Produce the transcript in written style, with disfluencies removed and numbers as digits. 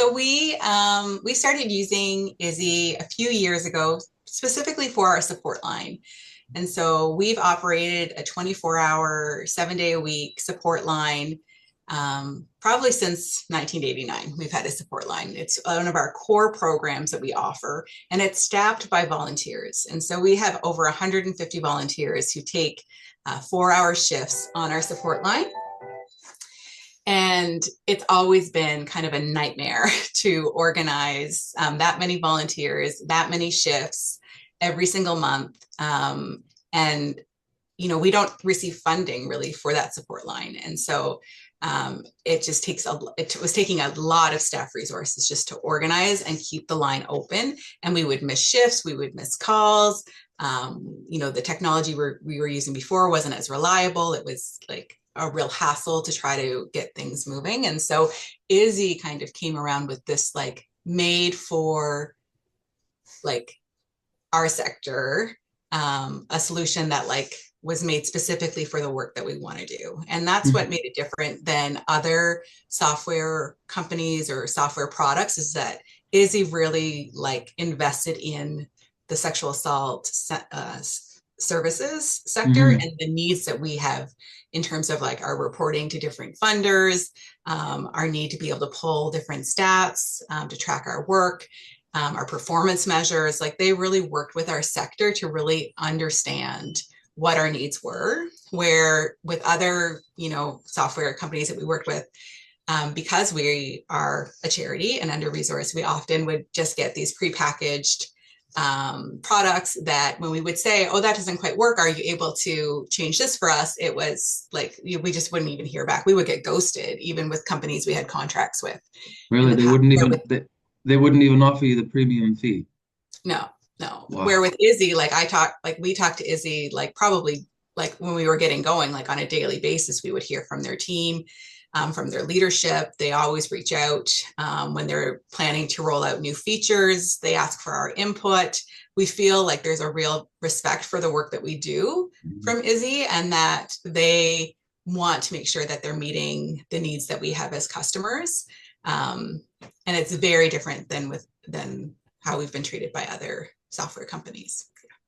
So we started using Izzy a few years ago, specifically for our support line. And so we've operated a 24-hour, 7-day a week support line probably since 1989. We've had a support line. It's one of our core programs that we offer, and it's staffed by volunteers. And so we have over 150 volunteers who take 4-hour shifts on our support line. And it's always been kind of a nightmare to organize that many volunteers, that many shifts every single month. And, we don't receive funding really for that support line. And so it just it was taking a lot of staff resources just to organize and keep the line open. And we would miss shifts, we would miss calls. The technology we were using before wasn't as reliable. It was like a real hassle to try to get things moving. And so Izzy kind of came around with this like made for like our sector, a solution that like was made specifically for the work that we want to do. And that's what made it different than other software companies or software products, is that Izzy really like invested in the sexual assault services sector and the needs that we have in terms of like our reporting to different funders, our need to be able to pull different stats to track our work, our performance measures. Like they really worked with our sector to really understand what our needs were, where with other, software companies that we worked with, because we are a charity and under-resourced, we often would just get these prepackaged products that when we would say, oh, that doesn't quite work, are you able to change this for us? It was like, we just wouldn't even hear back. We would get ghosted even with companies we had contracts with. Really, they wouldn't even offer you the premium fee. No, no. Wow. Where with Izzy, we talked to Izzy, like probably like when we were getting going, like on a daily basis, we would hear from their team, from their leadership. They always reach out when they're planning to roll out new features. They ask for our input. We feel like there's a real respect for the work that we do from Izzy, and that they want to make sure that they're meeting the needs that we have as customers. And it's very different than how we've been treated by other software companies.